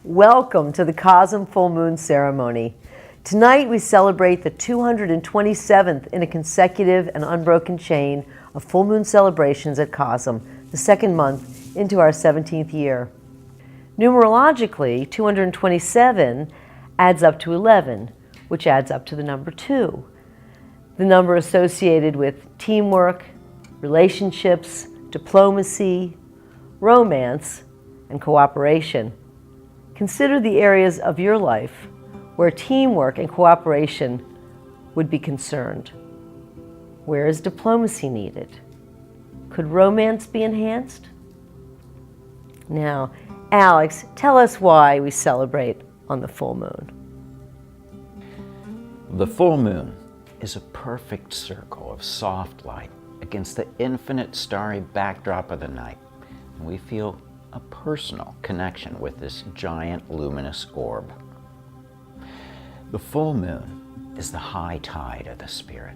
Welcome to the Cosm Full Moon Ceremony. Tonight we celebrate the 227th in a consecutive and unbroken chain of full moon celebrations at Cosm, the second month into our 17th year. Numerologically, 227 adds up to 11, which adds up to the number 2, the number associated with teamwork, relationships, diplomacy, romance, and cooperation. Consider the areas of your life where teamwork and cooperation would be concerned. Where is diplomacy needed? Could romance be enhanced? Now, Alex, tell us why we celebrate on the full moon. The full moon is a perfect circle of soft light against the infinite starry backdrop of the night, and we feel a personal connection with this giant luminous orb. The full moon is the high tide of the spirit.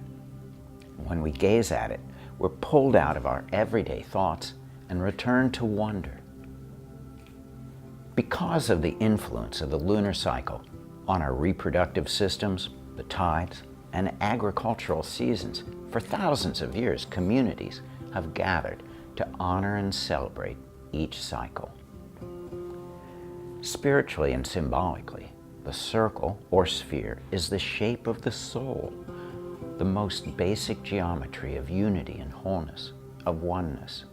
When we gaze at it, we're pulled out of our everyday thoughts and return to wonder. Because of the influence of the lunar cycle on our reproductive systems, the tides, and agricultural seasons, for thousands of years, communities have gathered to honor and celebrate each cycle. Spiritually and symbolically, the circle or sphere is the shape of the soul, the most basic geometry of unity and wholeness, of oneness.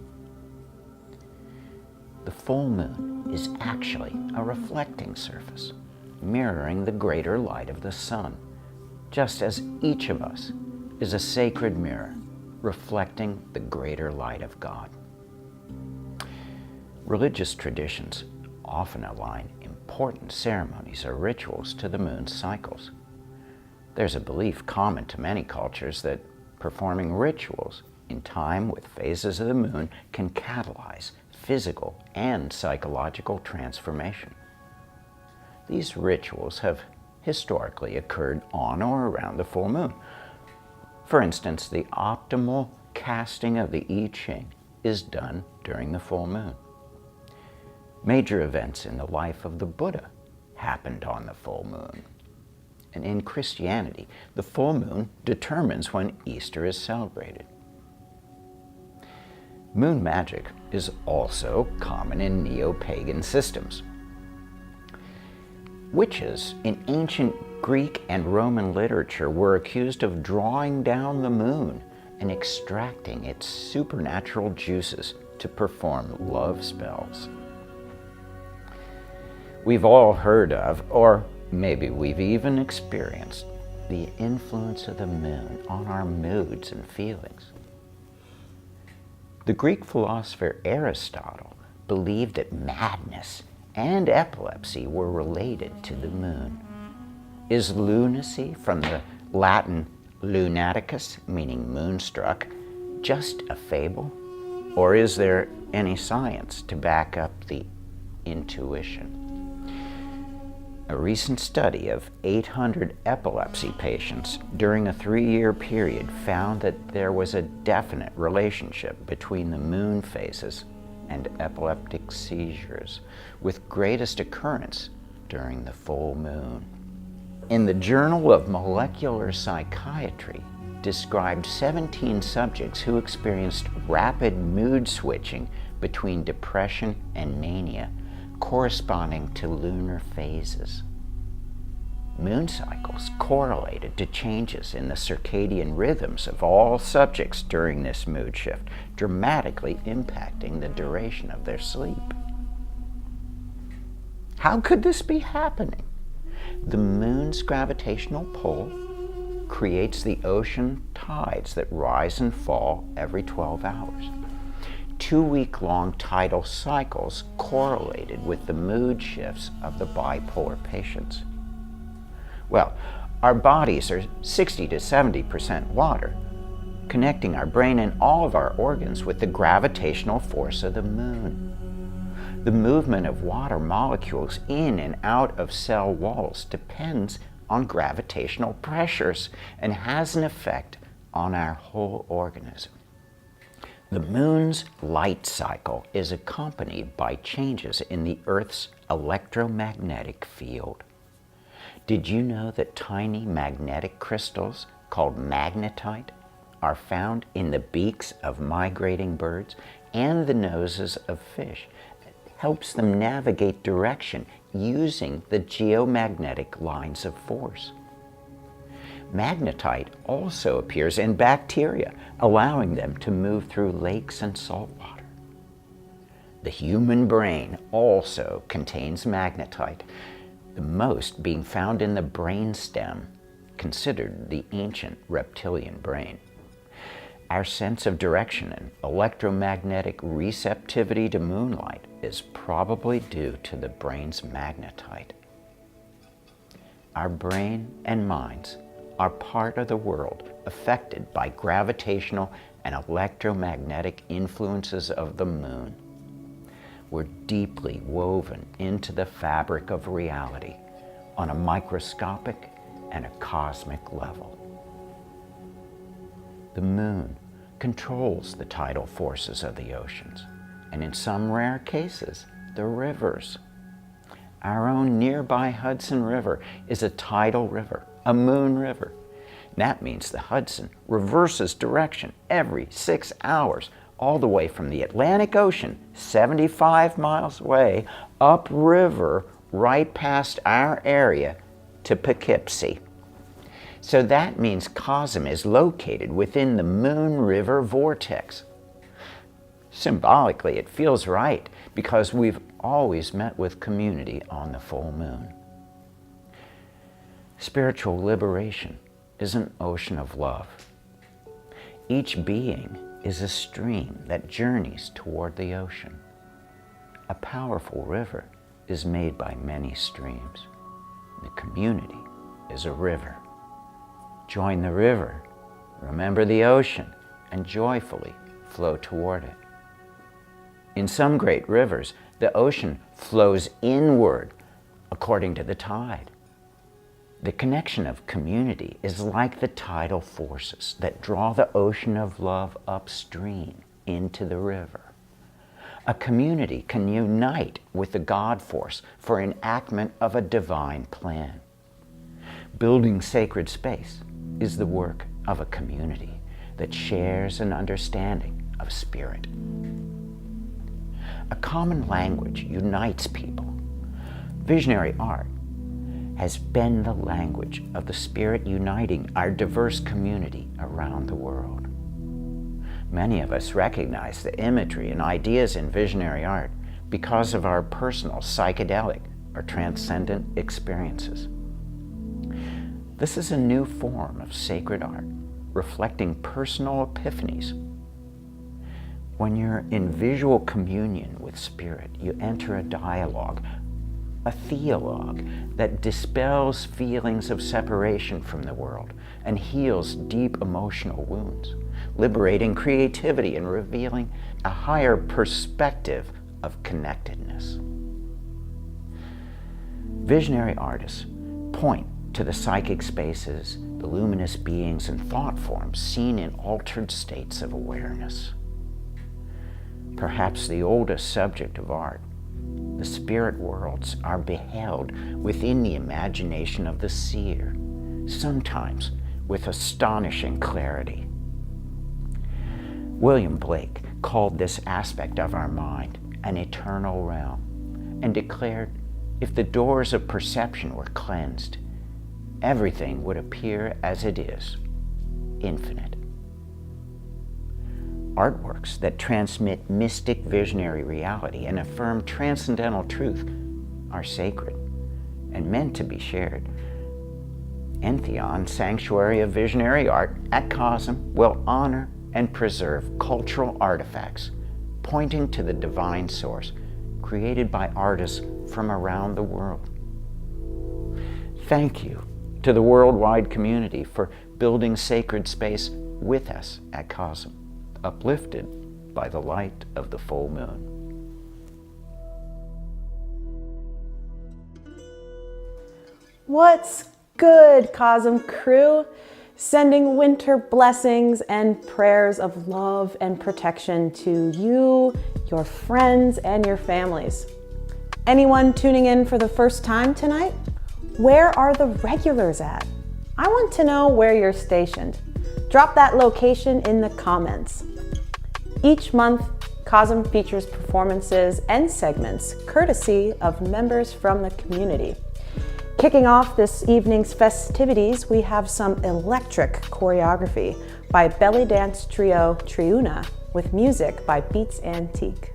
The full moon is actually a reflecting surface, mirroring the greater light of the sun, just as each of us is a sacred mirror, reflecting the greater light of God. Religious traditions often align important ceremonies or rituals to the moon's cycles. There's a belief common to many cultures that performing rituals in time with phases of the moon can catalyze physical and psychological transformation. These rituals have historically occurred on or around the full moon. For instance, the optimal casting of the I Ching is done during the full moon. Major events in the life of the Buddha happened on the full moon. And in Christianity, the full moon determines when Easter is celebrated. Moon magic is also common in neo-pagan systems. Witches in ancient Greek and Roman literature were accused of drawing down the moon and extracting its supernatural juices to perform love spells. We've all heard of, or maybe we've even experienced, the influence of the moon on our moods and feelings. The Greek philosopher Aristotle believed that madness and epilepsy were related to the moon. Is lunacy, from the Latin lunaticus, meaning moonstruck, just a fable? Or is there any science to back up the intuition? A recent study of 800 epilepsy patients during a 3-year period found that there was a definite relationship between the moon phases and epileptic seizures, with greatest occurrence during the full moon. In the Journal of Molecular Psychiatry, described 17 subjects who experienced rapid mood switching between depression and mania, corresponding to lunar phases. Moon cycles correlated to changes in the circadian rhythms of all subjects during this mood shift, dramatically impacting the duration of their sleep. How could this be happening? The moon's gravitational pull creates the ocean tides that rise and fall every 12 hours. 2-week-long tidal cycles correlated with the mood shifts of the bipolar patients. Well, our bodies are 60 to 70% water, connecting our brain and all of our organs with the gravitational force of the moon. The movement of water molecules in and out of cell walls depends on gravitational pressures and has an effect on our whole organism. The moon's light cycle is accompanied by changes in the Earth's electromagnetic field. Did you know that tiny magnetic crystals called magnetite are found in the beaks of migrating birds and the noses of fish? It helps them navigate direction using the geomagnetic lines of force. Magnetite also appears in bacteria, allowing them to move through lakes and salt water. The human brain also contains magnetite, the most being found in the brainstem, considered the ancient reptilian brain. Our sense of direction and electromagnetic receptivity to moonlight is probably due to the brain's magnetite. Our brain and minds are part of the world affected by gravitational and electromagnetic influences of the moon. We're deeply woven into the fabric of reality on a microscopic and a cosmic level. The moon controls the tidal forces of the oceans, and in some rare cases, the rivers. Our own nearby Hudson River is a tidal river, a moon river. That means the Hudson reverses direction every 6 hours, all the way from the Atlantic Ocean, 75 miles away, upriver, right past our area to Poughkeepsie. So that means Cosm is located within the Moon River vortex. Symbolically, it feels right because we've always met with community on the full moon. Spiritual liberation is an ocean of love. Each being is a stream that journeys toward the ocean. A powerful river is made by many streams. The community is a river. Join the river, remember the ocean, and joyfully flow toward it. In some great rivers, the ocean flows inward according to the tide. The connection of community is like the tidal forces that draw the ocean of love upstream into the river. A community can unite with the God force for enactment of a divine plan. Building sacred space is the work of a community that shares an understanding of spirit. A common language unites people. Visionary art has been the language of the Spirit uniting our diverse community around the world. Many of us recognize the imagery and ideas in visionary art because of our personal psychedelic or transcendent experiences. This is a new form of sacred art, reflecting personal epiphanies. When you're in visual communion with Spirit, you enter a dialogue, a theologue that dispels feelings of separation from the world and heals deep emotional wounds, liberating creativity and revealing a higher perspective of connectedness. Visionary artists point to the psychic spaces, the luminous beings and thought forms seen in altered states of awareness. Perhaps the oldest subject of art, the spirit worlds, are beheld within the imagination of the seer, sometimes with astonishing clarity. William Blake called this aspect of our mind an eternal realm and declared if the doors of perception were cleansed, everything would appear as it is, infinite. Artworks that transmit mystic visionary reality and affirm transcendental truth are sacred and meant to be shared. Entheon Sanctuary of Visionary Art at Cosm will honor and preserve cultural artifacts pointing to the divine source created by artists from around the world. Thank you to the worldwide community for building sacred space with us at Cosm, uplifted by the light of the full moon. What's good, Cosm crew? sending winter blessings and prayers of love and protection to you, your friends, and your families. Anyone tuning in for the first time tonight? Where are the regulars at? I want to know where you're stationed. Drop that location in the comments. Each month, COSM features performances and segments courtesy of members from the community. Kicking off this evening's festivities, we have some electric choreography by belly dance trio Triuna with music by Beats Antique.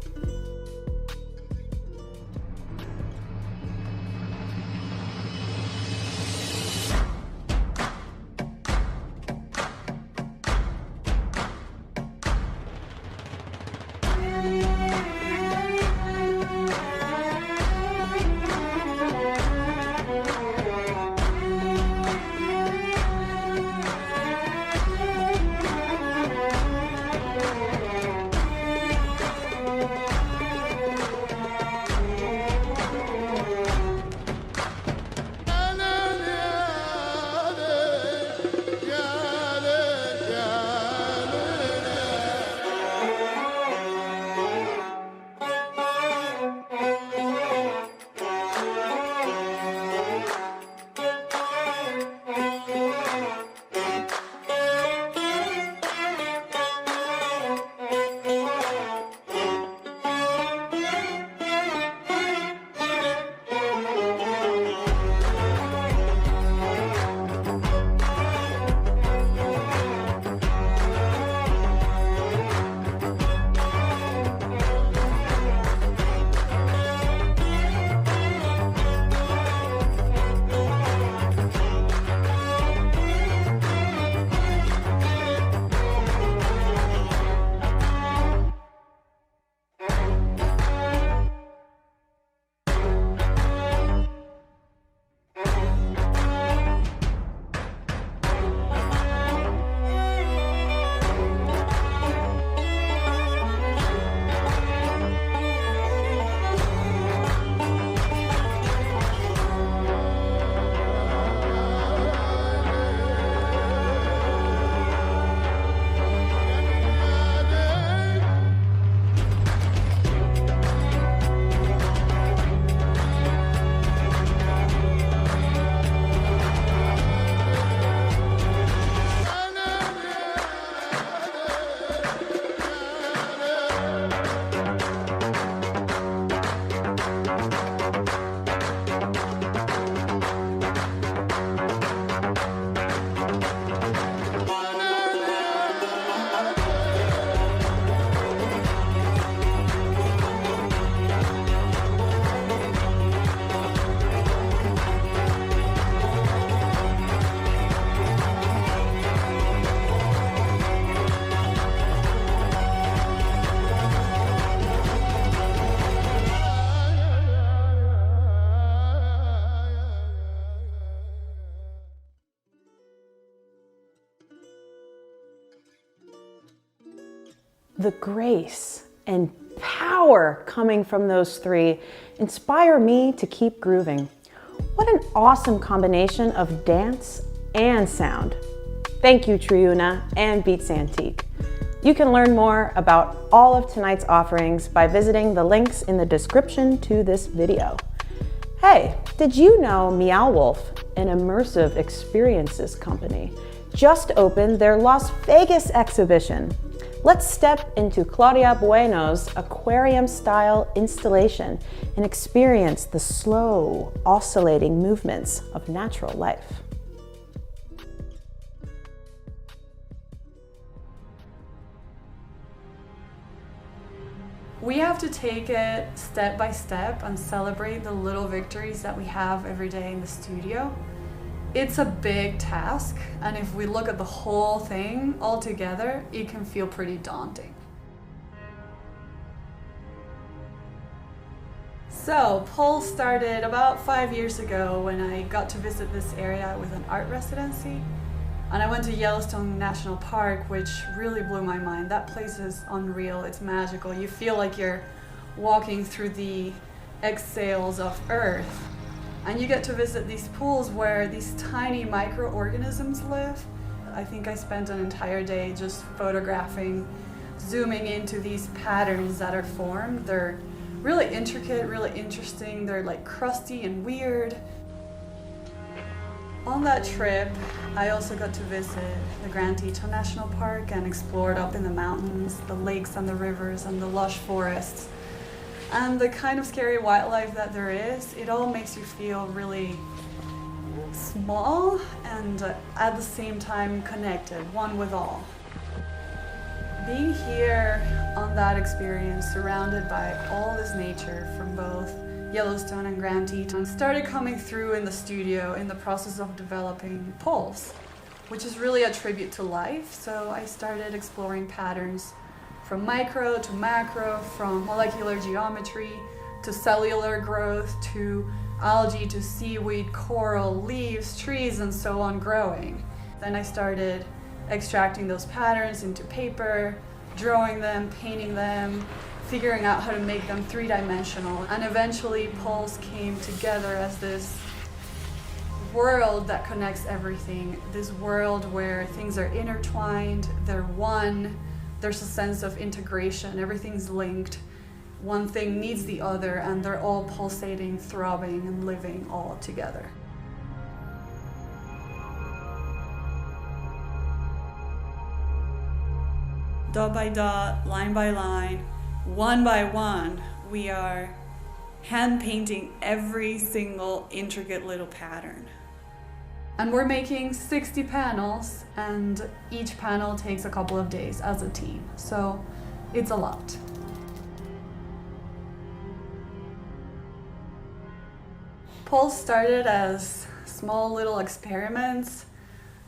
The grace and power coming from those three inspire me to keep grooving. What an awesome combination of dance and sound. Thank you, Triuna and Beats Antique. You can learn more about all of tonight's offerings by visiting the links in the description to this video. Hey, did you know Meow Wolf, an immersive experiences company, just opened their Las Vegas exhibition? Let's step into Claudia Bueno's aquarium-style installation and experience the slow, oscillating movements of natural life. We have to take it step by step and celebrate the little victories that we have every day in the studio. It's a big task, and if we look at the whole thing all together, it can feel pretty daunting. So, Pole started about 5 years ago when I got to visit this area with an art residency. And I went to Yellowstone National Park, which really blew my mind. That place is unreal, it's magical. You feel like you're walking through the exhales of Earth. And you get to visit these pools where these tiny microorganisms live. I think I spent an entire day just photographing, zooming into these patterns that are formed. They're really intricate, really interesting. They're like crusty and weird. On that trip, I also got to visit the Grand Teton National Park and explored up in the mountains, the lakes and the rivers and the lush forests. And the kind of scary wildlife that there is, it all makes you feel really small and at the same time connected, one with all. Being here on that experience, surrounded by all this nature from both Yellowstone and Grand Teton, started coming through in the studio in the process of developing Pulse, which is really a tribute to life. So I started exploring patterns from micro to macro, from molecular geometry to cellular growth to algae to seaweed, coral, leaves, trees, and so on growing. Then I started extracting those patterns into paper, drawing them, painting them, figuring out how to make them three-dimensional. And eventually Pulse came together as this world that connects everything, this world where things are intertwined, they're one, there's a sense of integration, everything's linked. One thing needs the other, and they're all pulsating, throbbing, and living all together. Dot by dot, line by line, one by one, we are hand painting every single intricate little pattern. And we're making 60 panels, and each panel takes a couple of days as a team, so it's a lot. Pulse started as small little experiments,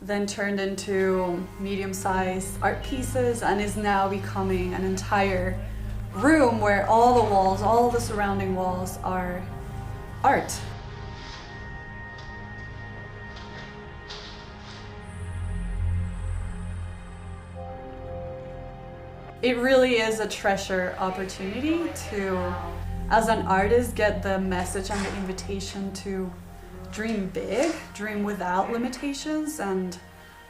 then turned into medium-sized art pieces, and is now becoming an entire room where all the walls, all the surrounding walls are art. It really is a treasure opportunity to, as an artist, get the message and the invitation to dream big, dream without limitations, and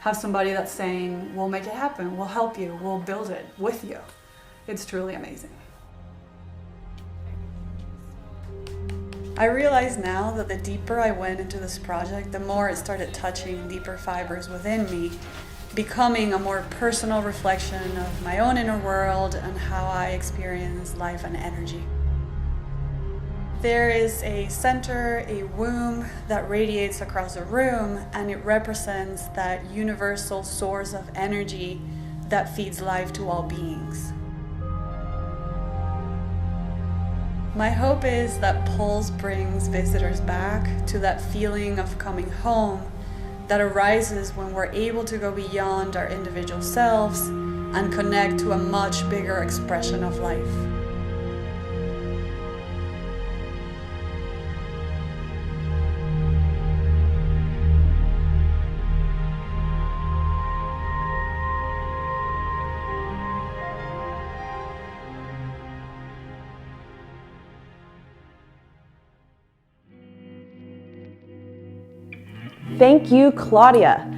have somebody that's saying, we'll make it happen, we'll help you, we'll build it with you. It's truly amazing. I realize now that the deeper I went into this project, the more it started touching deeper fibers within me, becoming a more personal reflection of my own inner world and how I experience life and energy. There is a center, a womb that radiates across the room, and it represents that universal source of energy that feeds life to all beings. My hope is that Pulse brings visitors back to that feeling of coming home that arises when we're able to go beyond our individual selves and connect to a much bigger expression of life. Thank you, Claudia.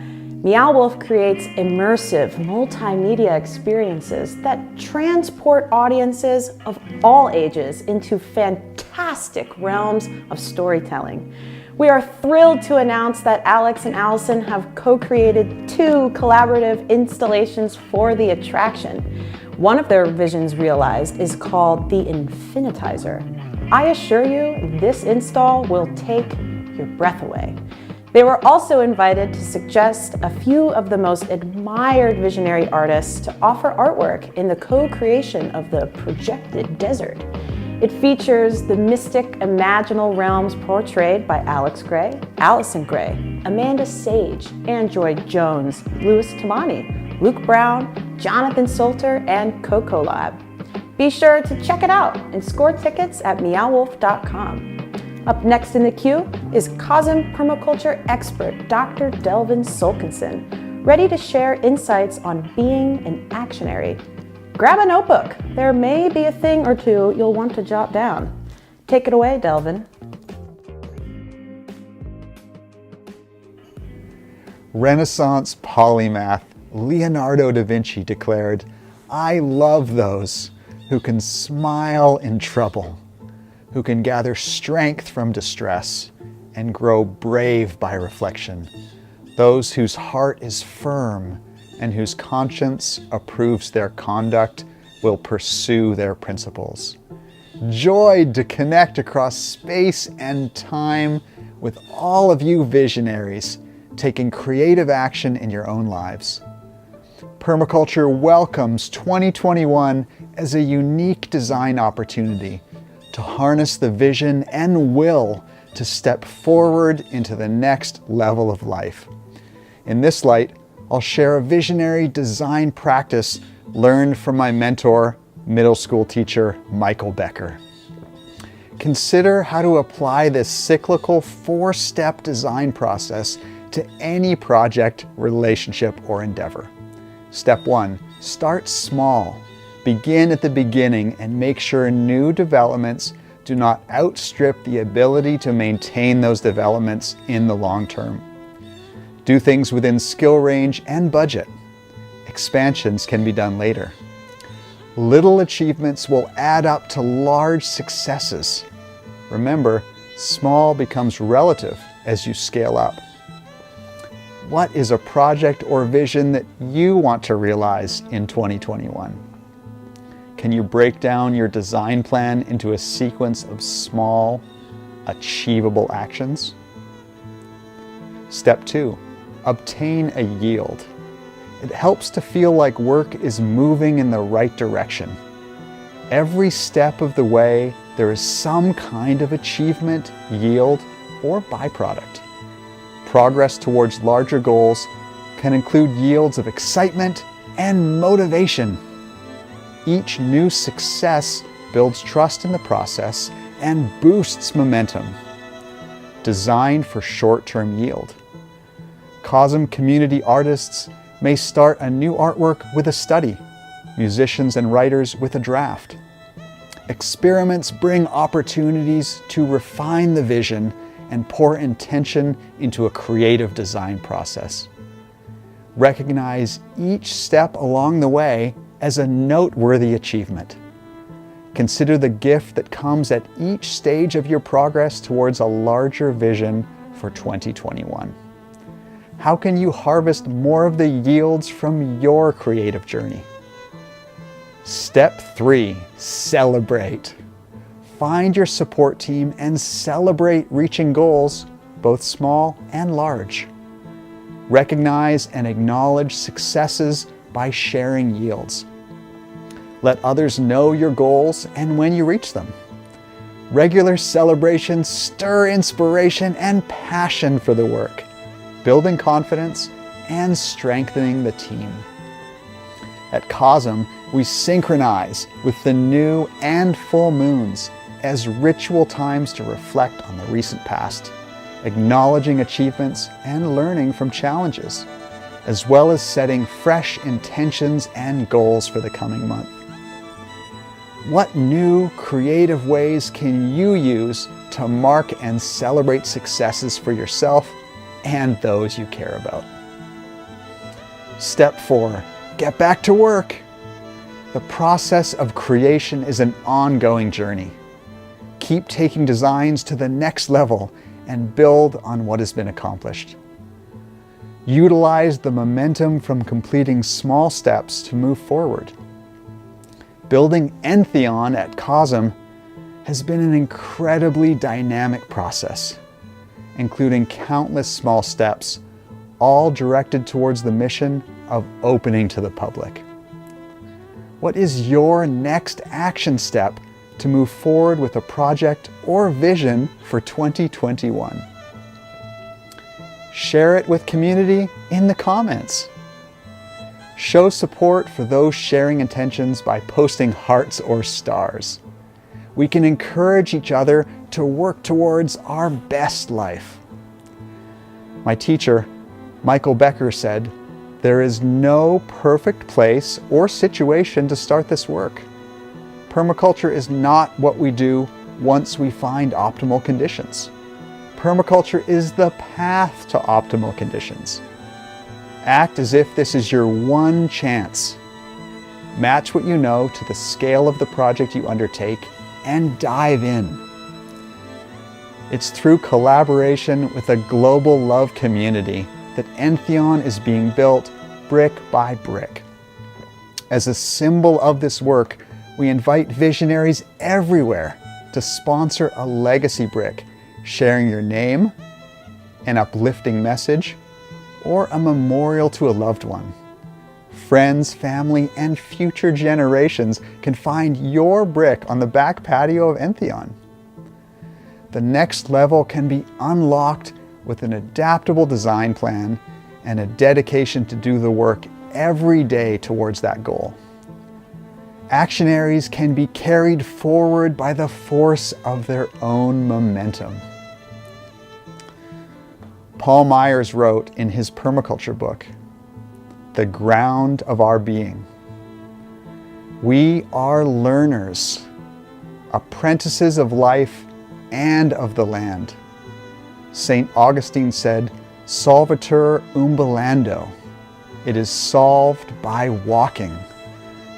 Meow Wolf creates immersive multimedia experiences that transport audiences of all ages into fantastic realms of storytelling. We are thrilled to announce that Alex and Allyson have co-created 2 collaborative installations for the attraction. One of their visions realized is called the Infinitizer. I assure you, this install will take your breath away. They were also invited to suggest a few of the most admired visionary artists to offer artwork in the co-creation of the projected desert. It features the mystic imaginal realms portrayed by Alex Grey, Allyson Grey, Amanda Sage, Android Jones, Louis Tamani, Luke Brown, Jonathan Solter, and Coco Lab. Be sure to check it out and score tickets at meowwolf.com. Up next in the queue is COSM permaculture expert Dr. Delvin Solkinson, ready to share insights on being an actionary. Grab a notebook. There may be a thing or two you'll want to jot down. Take it away, Delvin. Renaissance polymath Leonardo da Vinci declared, "I love those who can smile in trouble, who can gather strength from distress and grow brave by reflection, those whose heart is firm and whose conscience approves their conduct will pursue their principles." Joyed to connect across space and time with all of you visionaries taking creative action in your own lives. Permaculture welcomes 2021 as a unique design opportunity to harness the vision and will to step forward into the next level of life. In this light, I'll share a visionary design practice learned from my mentor, middle school teacher, Michael Becker. Consider how to apply this cyclical 4-step design process to any project, relationship, or endeavor. Step 1, start small. Begin at the beginning and make sure new developments do not outstrip the ability to maintain those developments in the long term. Do things within skill range and budget. Expansions can be done later. Little achievements will add up to large successes. Remember, small becomes relative as you scale up. What is a project or vision that you want to realize in 2021? Can you break down your design plan into a sequence of small, achievable actions? Step 2, obtain a yield. It helps to feel like work is moving in the right direction. Every step of the way, there is some kind of achievement, yield, or byproduct. Progress towards larger goals can include yields of excitement and motivation. Each new success builds trust in the process and boosts momentum. Designed for short-term yield. COSM community artists may start a new artwork with a study, musicians and writers with a draft. Experiments bring opportunities to refine the vision and pour intention into a creative design process. Recognize each step along the way as a noteworthy achievement. Consider the gift that comes at each stage of your progress towards a larger vision for 2021. How can you harvest more of the yields from your creative journey? Step 3, celebrate. Find your support team and celebrate reaching goals, both small and large. Recognize and acknowledge successes by sharing yields. Let others know your goals and when you reach them. Regular celebrations stir inspiration and passion for the work, building confidence and strengthening the team. At COSM, we synchronize with the new and full moons as ritual times to reflect on the recent past, acknowledging achievements and learning from challenges, as well as setting fresh intentions and goals for the coming month. What new creative ways can you use to mark and celebrate successes for yourself and those you care about? Step 4, get back to work. The process of creation is an ongoing journey. Keep taking designs to the next level and build on what has been accomplished. Utilize the momentum from completing small steps to move forward. Building Entheon at COSM has been an incredibly dynamic process, including countless small steps, all directed towards the mission of opening to the public. What is your next action step to move forward with a project or vision for 2021? Share it with community in the comments. Show support for those sharing intentions by posting hearts or stars. We can encourage each other to work towards our best life. My teacher, Michael Becker, said, "There is no perfect place or situation to start this work. Permaculture is not what we do once we find optimal conditions. Permaculture is the path to optimal conditions. Act as if this is your one chance. Match what you know to the scale of the project you undertake and dive in. It's through collaboration with a global love community that Entheon is being built brick by brick. As a symbol of this work, we invite visionaries everywhere to sponsor a legacy brick, sharing your name, an uplifting message, or a memorial to a loved one. Friends, family, and future generations can find your brick on the back patio of Entheon. The next level can be unlocked with an adaptable design plan and a dedication to do the work every day towards that goal. Actionaries can be carried forward by the force of their own momentum. Paul Myers wrote in his permaculture book, "The ground of our being. We are learners, apprentices of life and of the land." St. Augustine said, "Solvitur umbellando." It is solved by walking.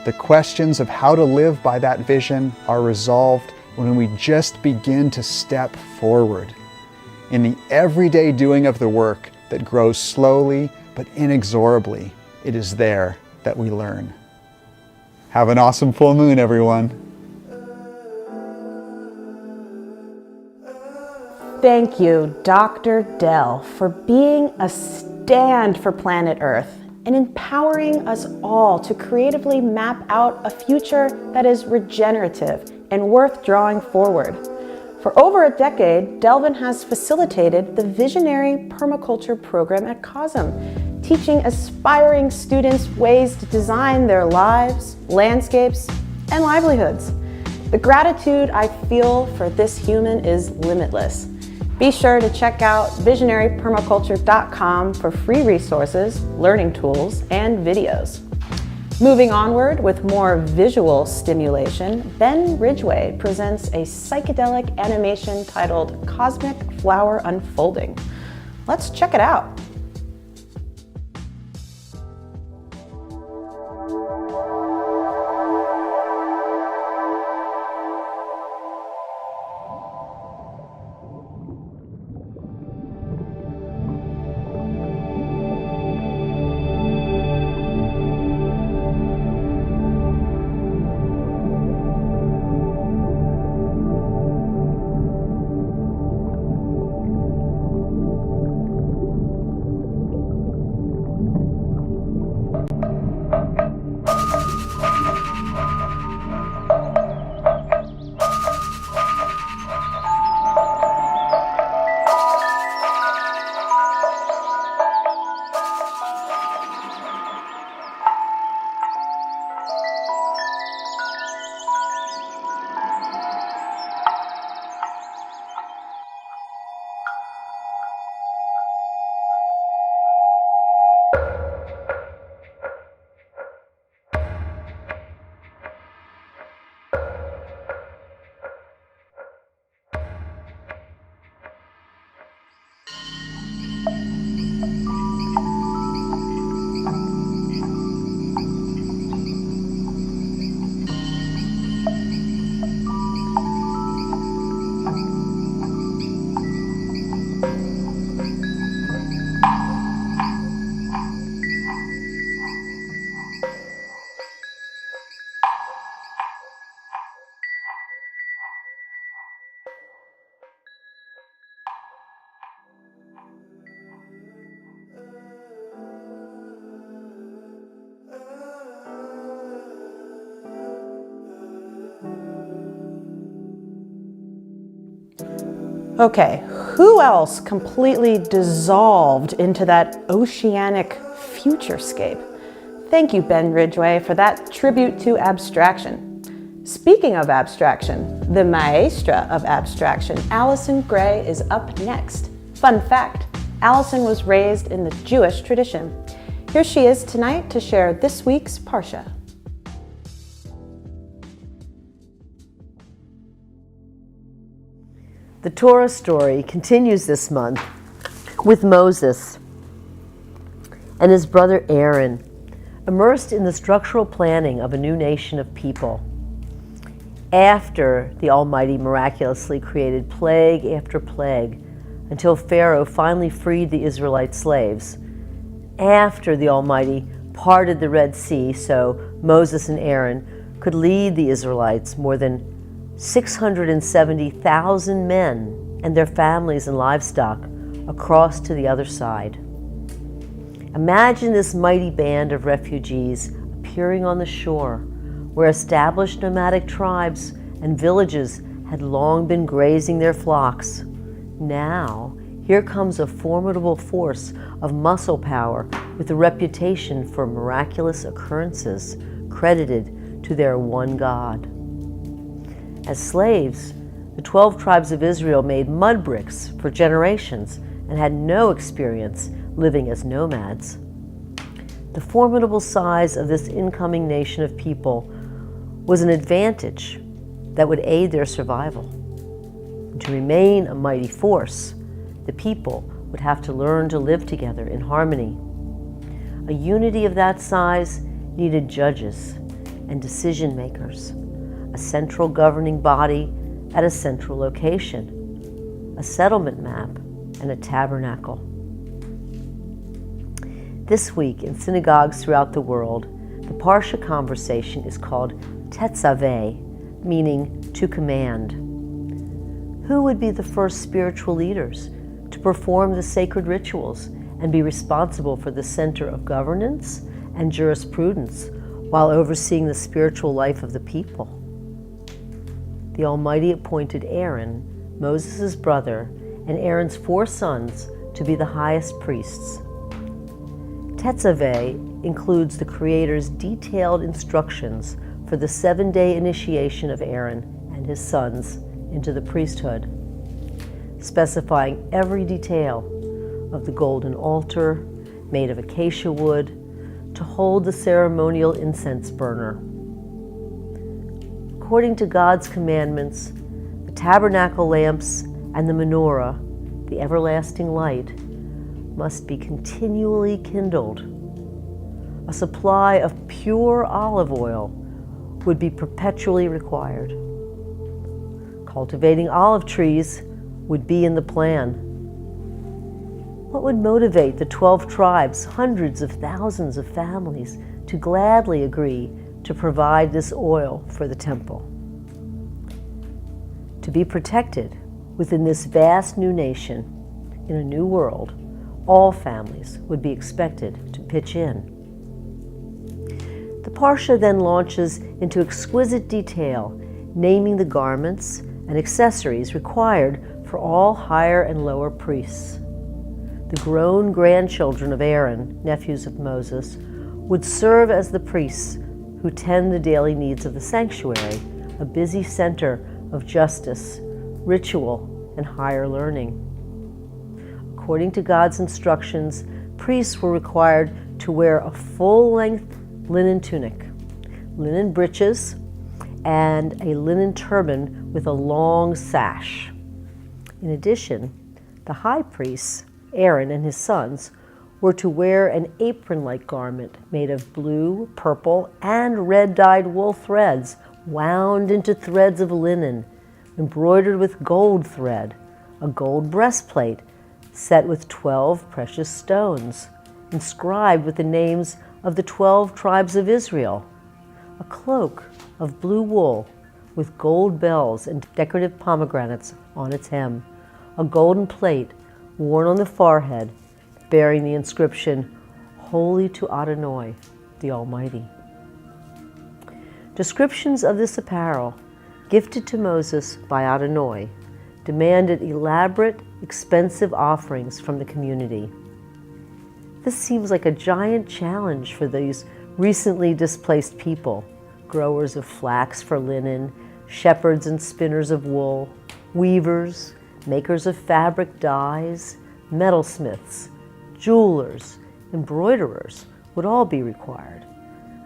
The questions of how to live by that vision are resolved when we just begin to step forward. In the everyday doing of the work that grows slowly but inexorably, it is there that we learn. Have an awesome full moon, everyone. Thank you, Dr. Dell, for being a stand for planet Earth and empowering us all to creatively map out a future that is regenerative and worth drawing forward. For over a decade, Delvin has facilitated the Visionary Permaculture program at COSM, teaching aspiring students ways to design their lives, landscapes, and livelihoods. The gratitude I feel for this human is limitless. Be sure to check out visionarypermaculture.com for free resources, learning tools, and videos. Moving onward with more visual stimulation, Ben Ridgeway presents a psychedelic animation titled Cosmic Flower Unfolding. Let's check it out. Okay, who else completely dissolved into that oceanic futurescape? Thank you, Ben Ridgeway, for that tribute to abstraction. Speaking of abstraction, the maestra of abstraction, Allyson Grey, is up next. Fun fact, Allyson was raised in the Jewish tradition. Here she is tonight to share this week's Parsha. The Torah story continues this month with Moses. and his brother Aaron, immersed in the structural planning of a new nation of people. After the Almighty miraculously created plague after plague until Pharaoh finally freed the Israelite slaves, after the Almighty parted the Red Sea so Moses and Aaron could lead the Israelites, more than 670,000 men and their families and livestock, across to the other side. Imagine this mighty band of refugees appearing on the shore, where established nomadic tribes and villages had long been grazing their flocks. Now, here comes a formidable force of muscle power with a reputation for miraculous occurrences credited to their one God. As slaves, the 12 tribes of Israel made mud bricks for generations and had no experience living as nomads. The formidable size of this incoming nation of people was an advantage that would aid their survival. To remain a mighty force, the people would have to learn to live together in harmony. A unity of that size needed judges and decision makers, a central governing body at a central location, a settlement map, and a tabernacle. This week in synagogues throughout the world, the Parsha conversation is called Tetzaveh, meaning to command. Who would be the first spiritual leaders to perform the sacred rituals and be responsible for the center of governance and jurisprudence while overseeing the spiritual life of the people? The Almighty appointed Aaron, Moses' brother, and Aaron's 4 sons to be the highest priests. Tetzaveh includes the Creator's detailed instructions for the 7-day initiation of Aaron and his sons into the priesthood, specifying every detail of the golden altar made of acacia wood to hold the ceremonial incense burner. According to God's commandments, the tabernacle lamps and the menorah, the everlasting light, must be continually kindled. A supply of pure olive oil would be perpetually required. Cultivating olive trees would be in the plan. What would motivate the 12 tribes, hundreds of thousands of families, to gladly agree to provide this oil for the temple? To be protected within this vast new nation, in a new world, all families would be expected to pitch in. The Parsha then launches into exquisite detail, naming the garments and accessories required for all higher and lower priests. The grown grandchildren of Aaron, nephews of Moses, would serve as the priests who tend the daily needs of the sanctuary, a busy center of justice, ritual, and higher learning. According to God's instructions, priests were required to wear a full-length linen tunic, linen breeches, and a linen turban with a long sash. In addition, the high priests, Aaron and his sons, were to wear an apron-like garment made of blue, purple, and red-dyed wool threads wound into threads of linen, embroidered with gold thread, a gold breastplate set with 12 precious stones, inscribed with the names of the 12 tribes of Israel, a cloak of blue wool with gold bells and decorative pomegranates on its hem, a golden plate worn on the forehead bearing the inscription, Holy to Adonai, the Almighty. Descriptions of this apparel, gifted to Moses by Adonai, demanded elaborate, expensive offerings from the community. This seems like a giant challenge for these recently displaced people, growers of flax for linen, shepherds and spinners of wool, weavers, makers of fabric dyes, metalsmiths, jewelers, embroiderers would all be required.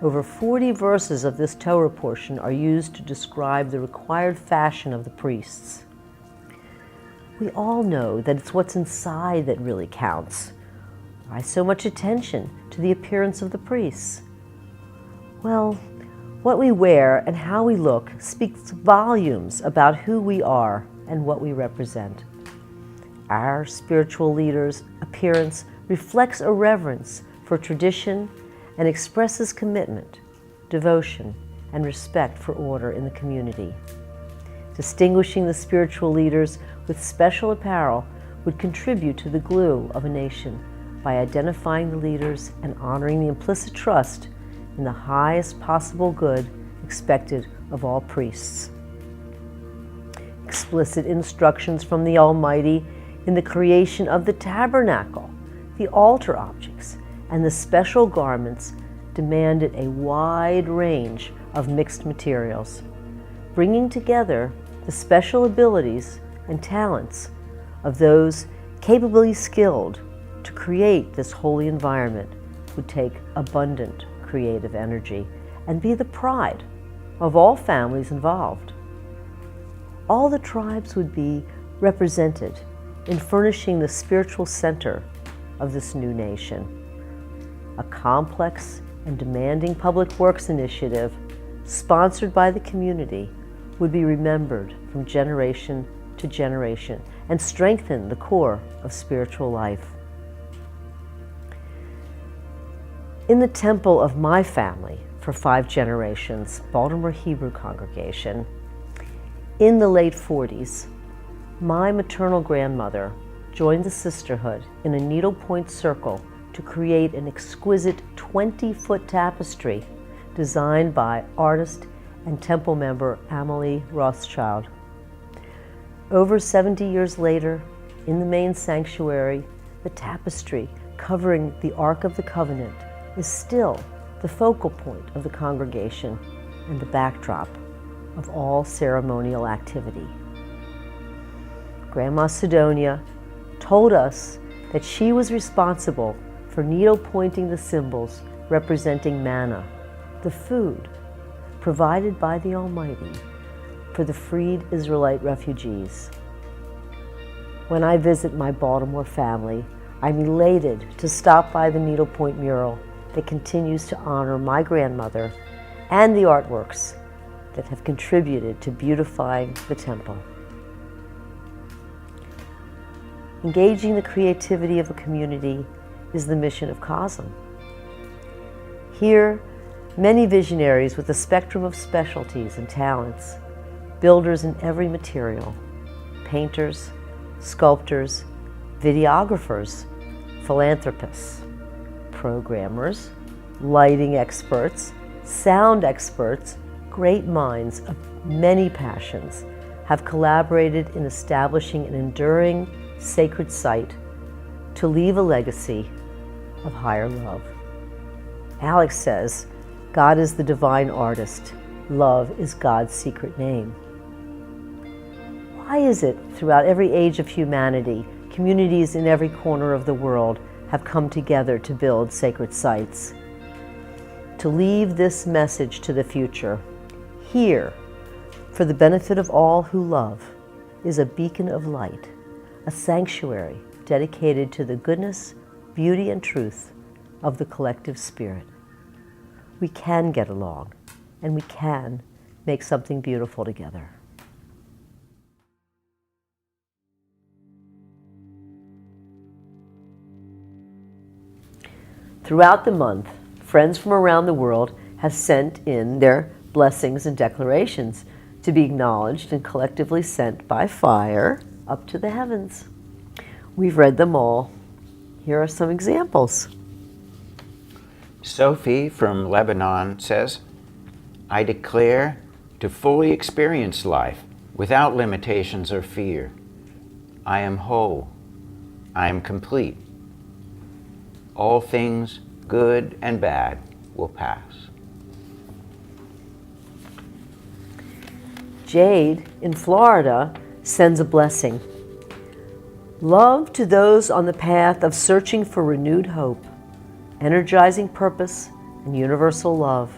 Over 40 verses of this Torah portion are used to describe the required fashion of the priests. We all know that it's what's inside that really counts. Why so much attention to the appearance of the priests? Well, what we wear and how we look speaks volumes about who we are and what we represent. Our spiritual leader's appearance reflects a reverence for tradition and expresses commitment, devotion, and respect for order in the community. Distinguishing the spiritual leaders with special apparel would contribute to the glue of a nation by identifying the leaders and honoring the implicit trust in the highest possible good expected of all priests. Explicit instructions from the Almighty in the creation of the tabernacle, the altar objects, and the special garments demanded a wide range of mixed materials, bringing together the special abilities and talents of those capably skilled to create this holy environment would take abundant creative energy and be the pride of all families involved. All the tribes would be represented in furnishing the spiritual center of this new nation. A complex and demanding public works initiative sponsored by the community would be remembered from generation to generation and strengthen the core of spiritual life. In the temple of my family for 5 generations, Baltimore Hebrew congregation, in the late 40s, my maternal grandmother joined the sisterhood in a needlepoint circle to create an exquisite 20-foot tapestry designed by artist and temple member Amelie Rothschild. Over 70 years later, in the main sanctuary, the tapestry covering the Ark of the Covenant is still the focal point of the congregation and the backdrop of all ceremonial activity. Grandma Sidonia told us that she was responsible for needle-pointing the symbols representing manna, the food provided by the Almighty for the freed Israelite refugees. When I visit my Baltimore family, I'm elated to stop by the needlepoint mural that continues to honor my grandmother and the artworks that have contributed to beautifying the temple. Engaging the creativity of the community is the mission of COSM. Here, many visionaries with a spectrum of specialties and talents, builders in every material, painters, sculptors, videographers, philanthropists, programmers, lighting experts, sound experts, great minds of many passions have collaborated in establishing an enduring sacred site to leave a legacy of higher love. Alex says, God is the divine artist. Love is God's secret name. Why is it throughout every age of humanity, communities in every corner of the world have come together to build sacred sites? To leave this message to the future, here, for the benefit of all who love, is a beacon of light, a sanctuary dedicated to the goodness, beauty, and truth of the collective spirit. We can get along, and we can make something beautiful together. Throughout the month, friends from around the world have sent in their blessings and declarations to be acknowledged and collectively sent by fire up to the heavens. We've read them all. Here are some examples. Sophie from Lebanon says, I declare to fully experience life without limitations or fear. I am whole. I am complete. All things, good and bad, will pass. Jade in Florida sends a blessing. Love to those on the path of searching for renewed hope, energizing purpose, and universal love.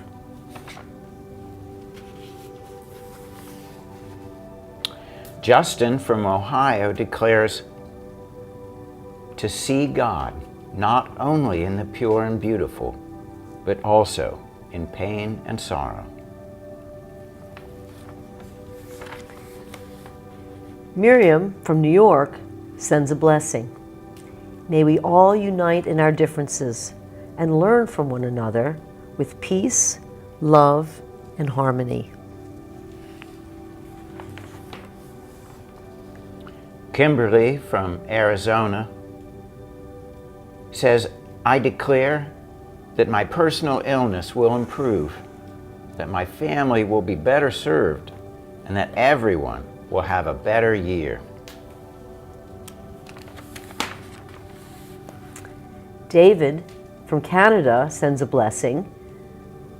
Justin from Ohio declares, to see God not only in the pure and beautiful, but also in pain and sorrow. Miriam from New York sends a blessing. May we all unite in our differences and learn from one another with peace, love, and harmony. Kimberly from Arizona says, I declare that my personal illness will improve, that my family will be better served, and that everyone will have a better year. David from Canada sends a blessing.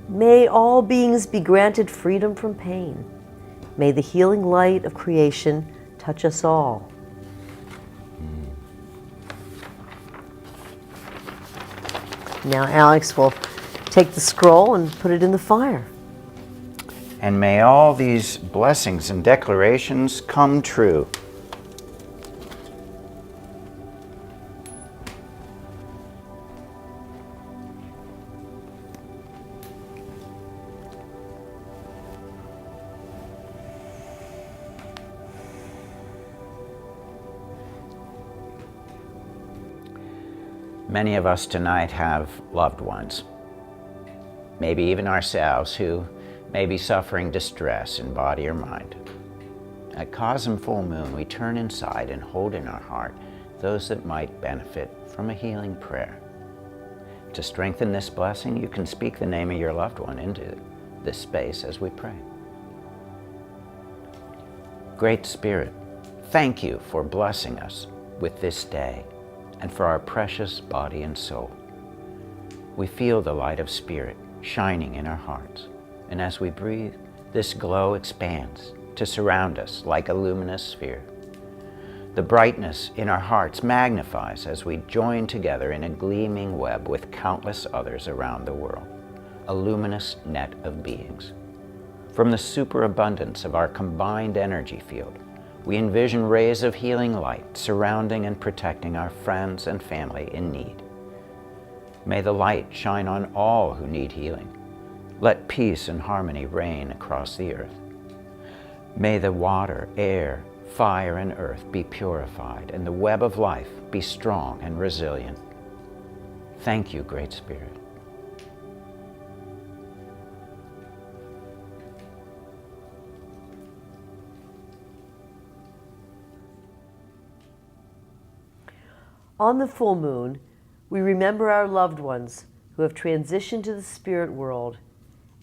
May all beings be granted freedom from pain. May the healing light of creation touch us all. Now Alex will take the scroll and put it in the fire. And may all these blessings and declarations come true. Many of us tonight have loved ones, maybe even ourselves, who may be suffering distress in body or mind. At Cosm Full Moon, we turn inside and hold in our heart those that might benefit from a healing prayer. To strengthen this blessing, you can speak the name of your loved one into this space as we pray. Great Spirit, thank you for blessing us with this day and for our precious body and soul. We feel the light of Spirit shining in our hearts, and as we breathe, this glow expands to surround us like a luminous sphere. The brightness in our hearts magnifies as we join together in a gleaming web with countless others around the world, a luminous net of beings. From the superabundance of our combined energy field, we envision rays of healing light surrounding and protecting our friends and family in need. May the light shine on all who need healing. Let peace and harmony reign across the earth. May the water, air, fire, and earth be purified, and the web of life be strong and resilient. Thank you, Great Spirit. On the full moon, we remember our loved ones who have transitioned to the spirit world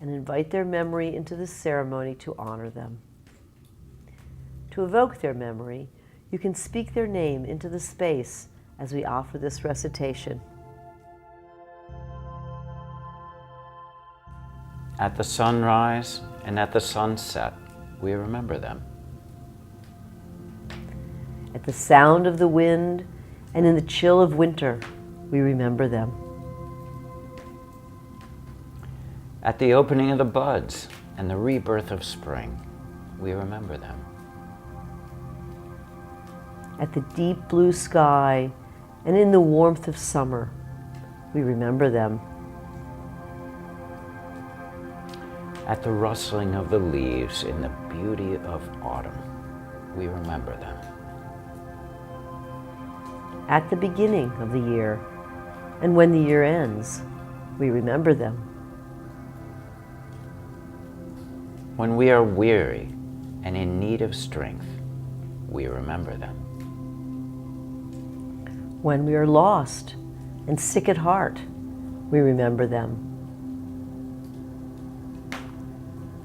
and invite their memory into the ceremony to honor them. To evoke their memory, you can speak their name into the space as we offer this recitation. At the sunrise and at the sunset, we remember them. At the sound of the wind and in the chill of winter, we remember them. At the opening of the buds and the rebirth of spring, we remember them. At the deep blue sky and in the warmth of summer, we remember them. At the rustling of the leaves in the beauty of autumn, we remember them. At the beginning of the year and when the year ends, we remember them. When we are weary and in need of strength, we remember them. When we are lost and sick at heart, we remember them.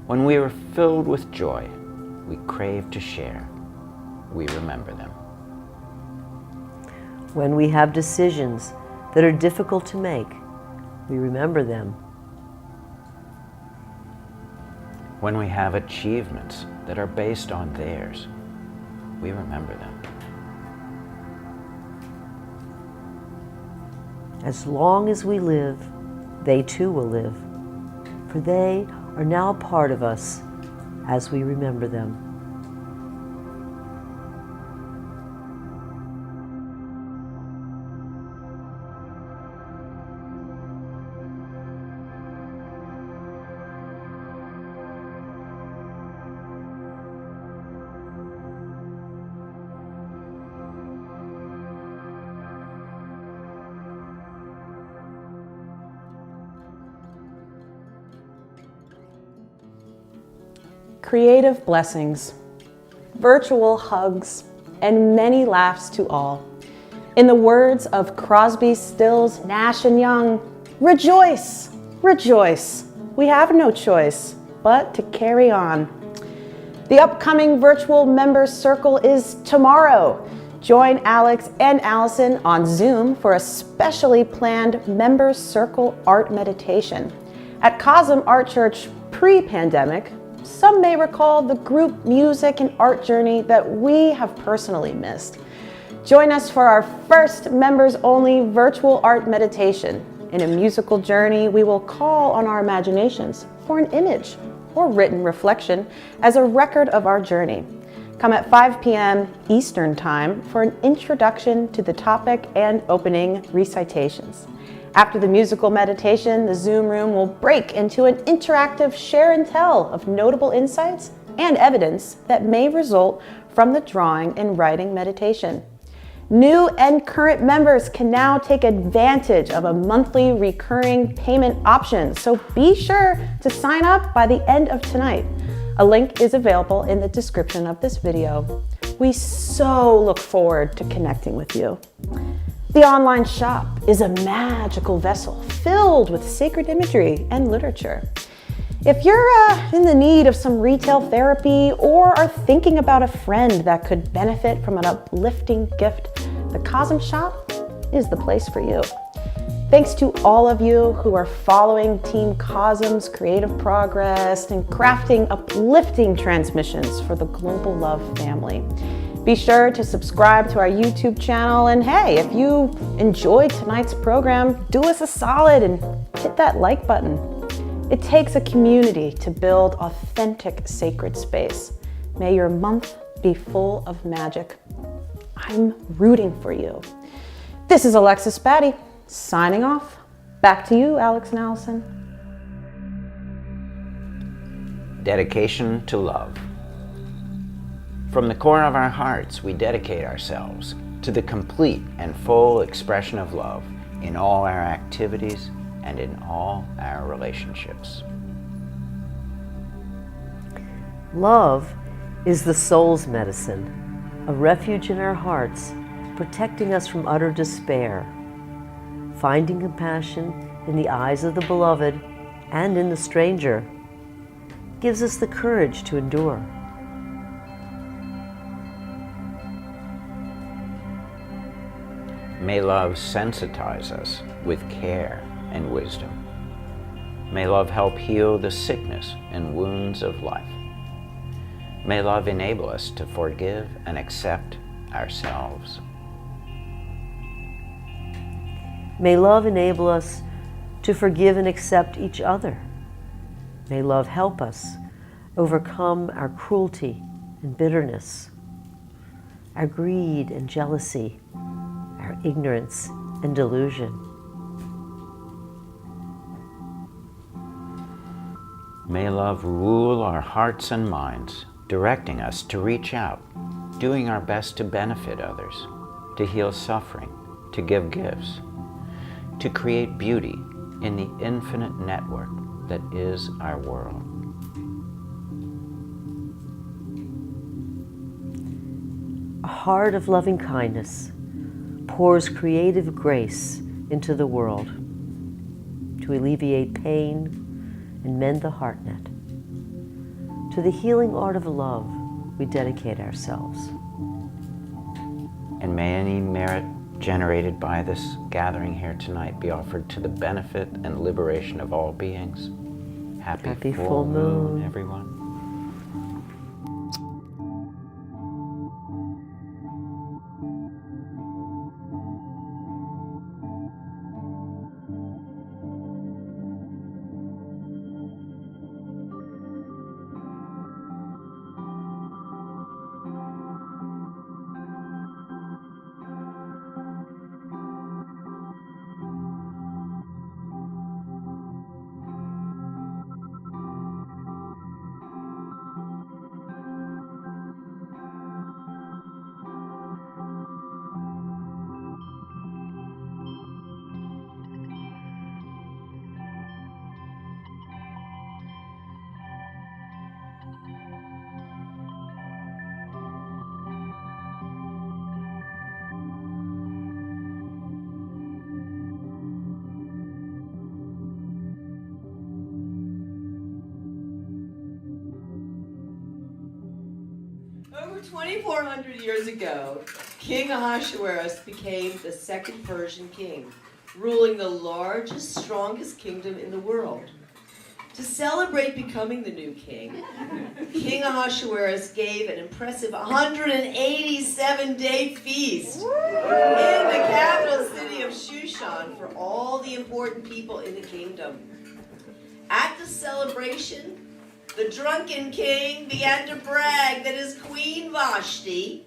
When we are filled with joy, we crave to share, we remember them. When we have decisions that are difficult to make, we remember them. When we have achievements that are based on theirs, we remember them. As long as we live, they too will live, for they are now a part of us as we remember them. creative blessings, virtual hugs, and many laughs to all. In the words of Crosby, Stills, Nash and Young, rejoice, rejoice. We have no choice but to carry on. The upcoming virtual members circle is tomorrow. Join Alex and Allyson on Zoom for a specially planned members circle art meditation. At Cosm Art Church pre-pandemic, some may recall the group music and art journey that we have personally missed. Join us for our first members-only virtual art meditation. In a musical journey, we will call on our imaginations for an image or written reflection as a record of our journey. Come at 5 p.m. Eastern Time for an introduction to the topic and opening recitations. After the musical meditation, the Zoom room will break into an interactive share and tell of notable insights and evidence that may result from the drawing and writing meditation. New and current members can now take advantage of a monthly recurring payment option, so be sure to sign up by the end of tonight. A link is available in the description of this video. We so look forward to connecting with you. The online shop is a magical vessel filled with sacred imagery and literature. If you're in the need of some retail therapy or are thinking about a friend that could benefit from an uplifting gift, the Cosm Shop is the place for you. Thanks to all of you who are following Team Cosm's creative progress and crafting uplifting transmissions for the Global Love family. Be sure to subscribe to our YouTube channel, and hey, if you enjoyed tonight's program, do us a solid and hit that like button. It takes a community to build authentic sacred space. May your month be full of magic. I'm rooting for you. This is Alexis Batty, signing off. Back to you, Alex and Allyson. Dedication to love. From the core of our hearts, we dedicate ourselves to the complete and full expression of love in all our activities and in all our relationships. Love is the soul's medicine, a refuge in our hearts, protecting us from utter despair. Finding compassion in the eyes of the beloved and in the stranger gives us the courage to endure. May love sensitize us with care and wisdom. May love help heal the sickness and wounds of life. May love enable us to forgive and accept ourselves. May love enable us to forgive and accept each other. May love help us overcome our cruelty and bitterness, our greed and jealousy, our ignorance and delusion. May love rule our hearts and minds, directing us to reach out, doing our best to benefit others, to heal suffering, to give gifts, to create beauty in the infinite network that is our world. A heart of loving kindness pours creative grace into the world to alleviate pain and mend the heart net. To the healing art of love, we dedicate ourselves. And may any merit generated by this gathering here tonight be offered to the benefit and liberation of all beings. Happy full moon, everyone. 2,400 years ago, King Ahasuerus became the second Persian king, ruling the largest, strongest kingdom in the world. To celebrate becoming the new king, King Ahasuerus gave an impressive 187-day feast in the capital city of Shushan for all the important people in the kingdom. At the celebration, the drunken king began to brag that his queen Vashti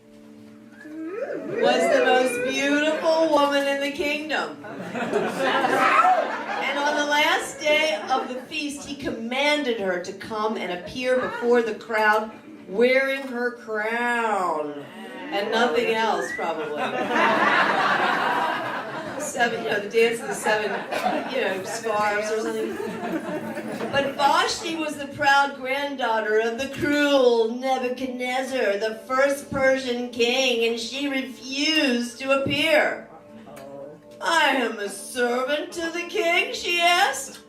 was the most beautiful woman in the kingdom. And on the last day of the feast, he commanded her to come and appear before the crowd wearing her crown and nothing else, probably. Seven, the dance of the seven, scarves or something. But Vashti was the proud granddaughter of the cruel Nebuchadnezzar, the first Persian king, and she refused to appear. "I am a servant to the king," she asked.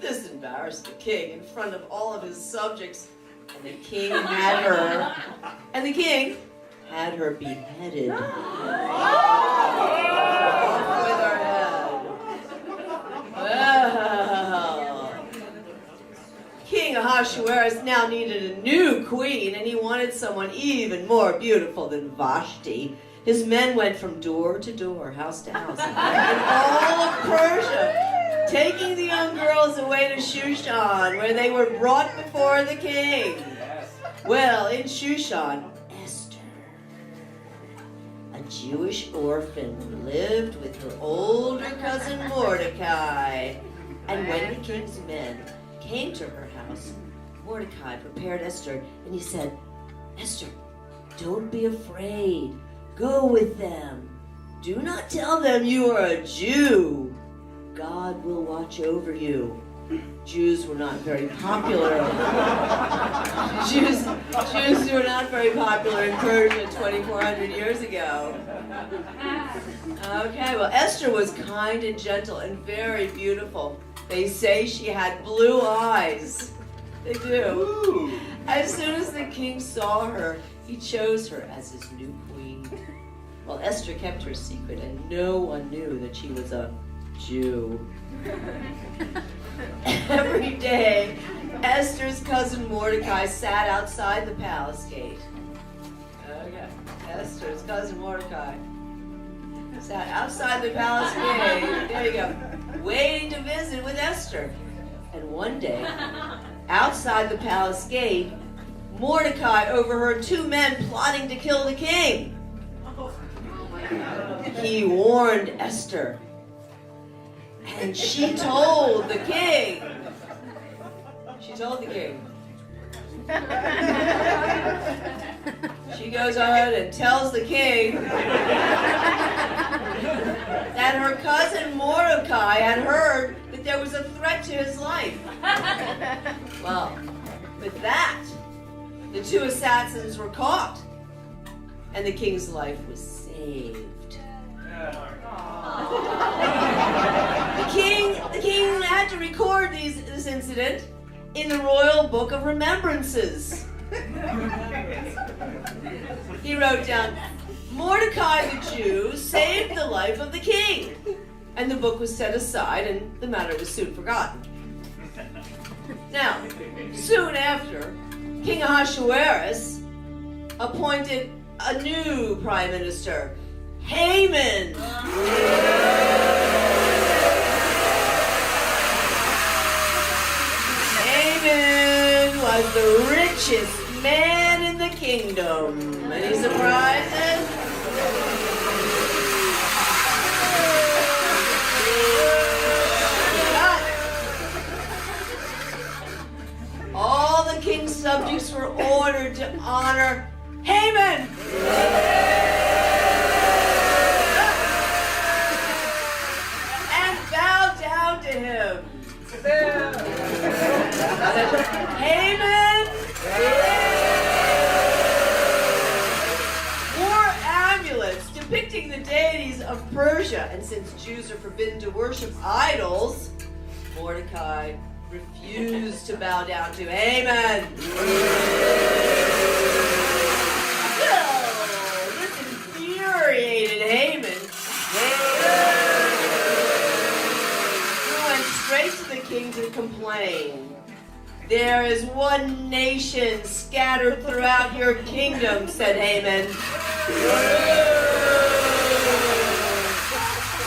This embarrassed the king in front of all of his subjects, and the king had her beheaded. Off with her head. Well, King Ahasuerus now needed a new queen, and he wanted someone even more beautiful than Vashti. His men went from door to door, house to house, in all of Persia, taking the young girls away to Shushan, where they were brought before the king. Well, in Shushan, Esther, a Jewish orphan, lived with her older cousin Mordecai. And when the king's men came to her house, Mordecai prepared Esther, and he said, "Esther, don't be afraid. Go with them. Do not tell them you are a Jew. God will watch over you." Jews were not very popular. Jews were not very popular in Persia 2,400 years ago. Okay, well, Esther was kind and gentle and very beautiful. They say she had blue eyes. They do. As soon as the king saw her, he chose her as his new queen. Well, Esther kept her secret, and no one knew that she was a Jew. Every day, Esther's cousin Mordecai sat outside the palace gate. Okay, Esther's cousin Mordecai sat outside the palace gate, there you go, waiting to visit with Esther. And one day, outside the palace gate, Mordecai overheard two men plotting to kill the king. He warned Esther, and she told the king. She goes on and tells the king that her cousin Mordecai had heard that there was a threat to his life. Well, with that, the two assassins were caught, and the king's life was saved. The king had to record this incident in the royal book of remembrances. He wrote down, "Mordecai the Jew saved the life of the king," and the book was set aside, and the matter was soon forgotten. Now, soon after, King Ahasuerus appointed a new prime minister, Haman. Haman was the richest man in the kingdom. Any surprises? All the king's subjects were ordered to honor Haman. And bow down to him. Haman wore amulets depicting the deities of Persia, and since Jews are forbidden to worship idols, Mordecai refused to bow down to Haman. There is one nation scattered throughout your kingdom, said Haman,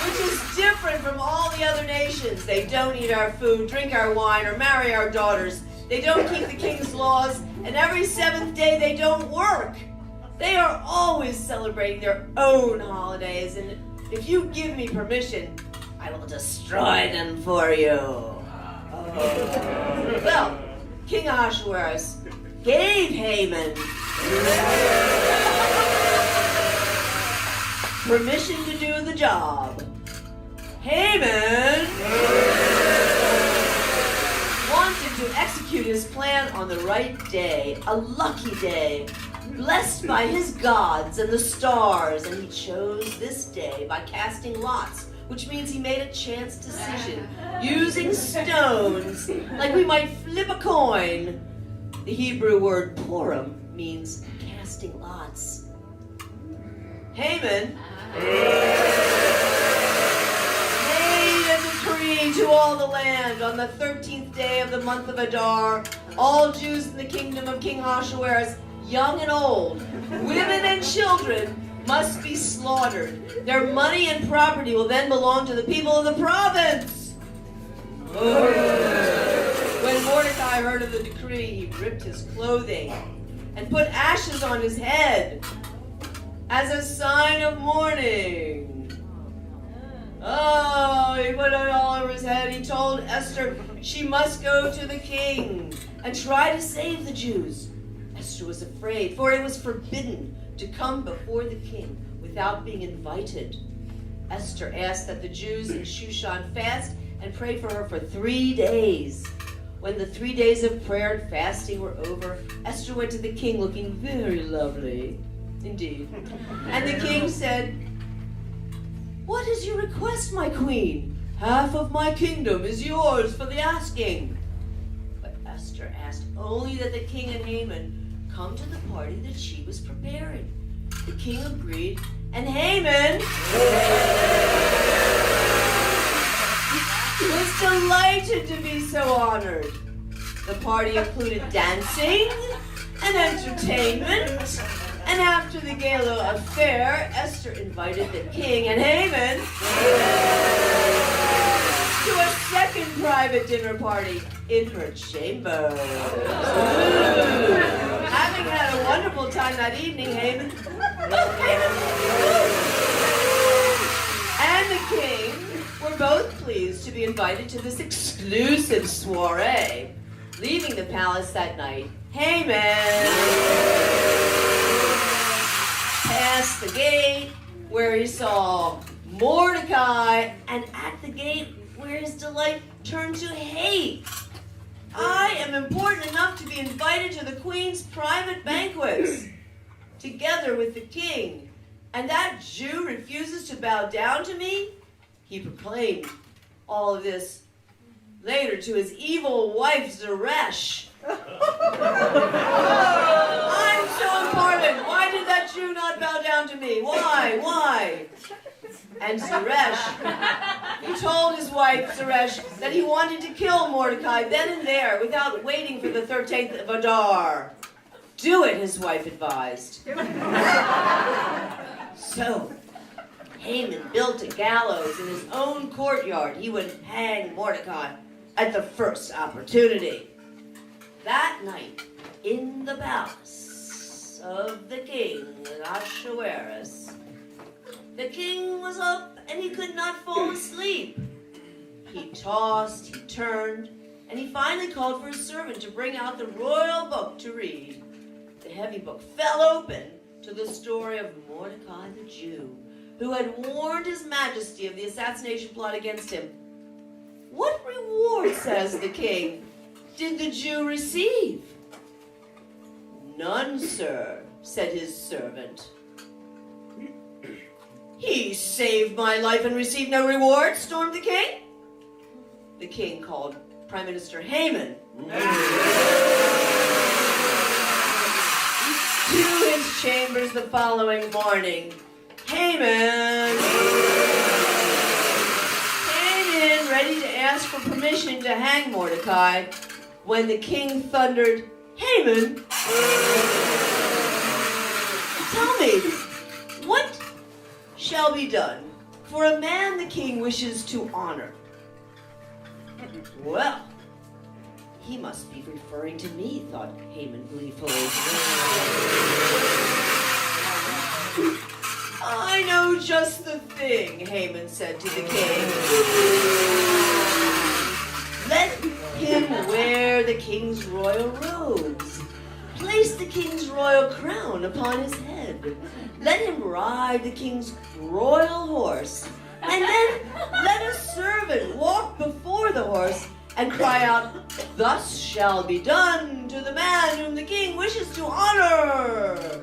which is different from all the other nations. They don't eat our food, drink our wine, or marry our daughters. They don't keep the king's laws, and every seventh day they don't work. They are always celebrating their own holidays, and if you give me permission, I will destroy them for you. Well, King Ahasuerus gave Haman permission to do the job. Haman wanted to execute his plan on the right day, a lucky day, blessed by his gods and the stars, and he chose this day by casting lots, which means he made a chance decision, using stones, like we might flip a coin. The Hebrew word Purim means casting lots. Haman made a decree to all the land on the 13th day of the month of Adar. All Jews in the kingdom of King Ahasuerus, young and old, women and children, must be slaughtered. Their money and property will then belong to the people of the province. When Mordecai heard of the decree, he ripped his clothing and put ashes on his head as a sign of mourning. Oh, he put it all over his head. He told Esther she must go to the king and try to save the Jews. Esther was afraid, for it was forbidden to come before the king without being invited. Esther asked that the Jews in Shushan fast and pray for her for 3 days. When the 3 days of prayer and fasting were over, Esther went to the king looking very lovely, indeed. And the king said, "What is your request, my queen? Half of my kingdom is yours for the asking." But Esther asked only that the king and Haman come to the party that she was preparing. The king agreed, and Haman was delighted to be so honored. The party included dancing and entertainment, and after the gala affair, Esther invited the king and Haman to a second private dinner party in her chamber. Having had a wonderful time that evening, Haman and the king were both pleased to be invited to this exclusive soiree. Leaving the palace that night, Haman passed the gate where he saw Mordecai, and at the gate where his delight turned to hate. I am important enough to be invited to the queen's private banquets, together with the king, and that Jew refuses to bow down to me? He proclaimed all of this later to his evil wife Zeresh. I'm so important. Why did that Jew not bow down to me? Why? And Zeresh, he told his wife Zeresh that he wanted to kill Mordecai then and there without waiting for the 13th of Adar. Do it, his wife advised. So, Haman built a gallows in his own courtyard. He would hang Mordecai at the first opportunity. That night, in the palace of the king Ahasuerus, the king was up and he could not fall asleep. He tossed, he turned, and he finally called for his servant to bring out the royal book to read. The heavy book fell open to the story of Mordecai the Jew, who had warned his majesty of the assassination plot against him. "What reward," says the king, "did the Jew receive?" "None, sir," said his servant. "He saved my life and received no reward," stormed the king. The king called Prime Minister Haman to his chambers the following morning. Haman came in ready to ask for permission to hang Mordecai. when the king thundered, "Haman, tell me, what shall be done for a man the king wishes to honor?" Well, he must be referring to me, thought Haman gleefully. "I know just the thing," Haman said to the king. "Let him wear the king's royal robes. Place the king's royal crown upon his head. Let him ride the king's royal horse. And then let a servant walk before the horse and cry out, 'Thus shall be done to the man whom the king wishes to honor.'"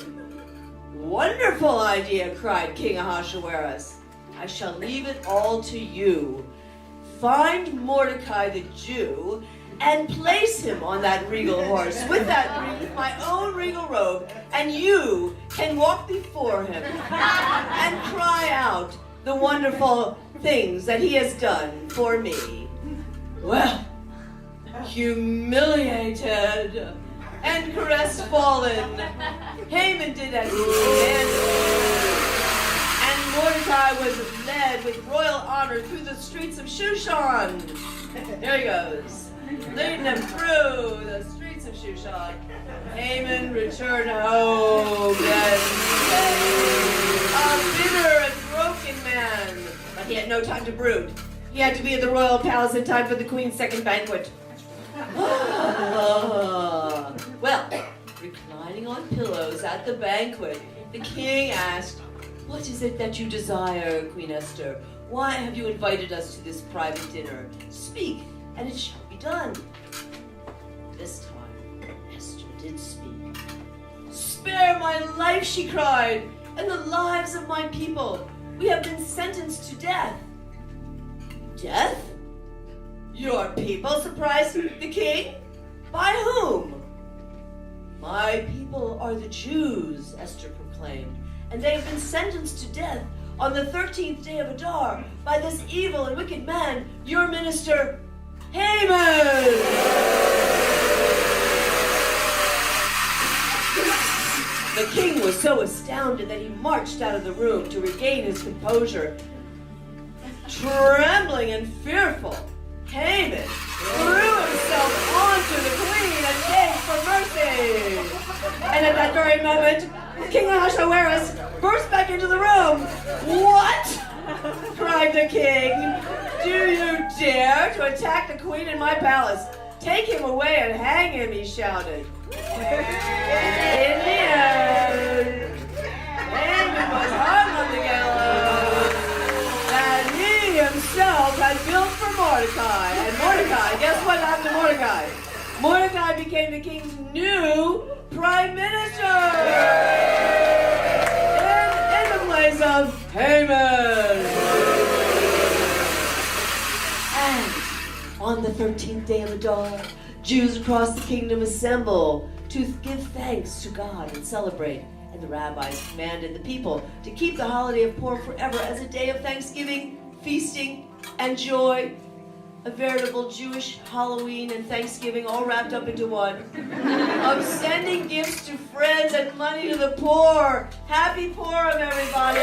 "Wonderful idea," cried King Ahasuerus. "I shall leave it all to you. Find Mordecai the Jew and place him on that regal horse with my own regal robe, and you can walk before him and cry out the wonderful things that he has done for me." Well, humiliated and crestfallen, Haman did as he commanded, and Mordecai was led with royal honor through the streets of Shushan. There he goes, leading him through the streets of Shushan. Haman returned home a bitter and broken man. But he had no time to brood. He had to be at the royal palace in time for the queen's second banquet. Well, reclining on pillows at the banquet, the king asked, "What is it that you desire, Queen Esther? Why have you invited us to this private dinner? Speak, and it shall be done." This time, Esther did speak. "Spare my life," she cried, "and the lives of my people. We have been sentenced to death." "Death? Your people?" surprised the king. "By whom?" "My people are the Jews," Esther proclaimed, "and they have been sentenced to death on the 13th day of Adar by this evil and wicked man, your minister, Haman." The king was so astounded that he marched out of the room to regain his composure. Trembling and fearful, Haman threw himself onto the queen and begged for mercy. And at that very moment, King Ahasuerus burst back into the room. "What?" cried the king. "Do you dare to attack the queen in my palace? Take him away and hang him," he shouted. In the end, Haman was hung on the gallows that he himself had built for Mordecai. And Mordecai, guess what happened to Mordecai? Mordecai became the king's new prime minister in the place of Haman. And on the 13th day of Adar, Jews across the kingdom assemble to give thanks to God and celebrate. And the rabbis commanded the people to keep the holiday of Purim forever as a day of thanksgiving, feasting, and joy. A veritable Jewish Halloween and Thanksgiving all wrapped up into one. Of sending gifts to friends and money to the poor. Happy Purim, everybody!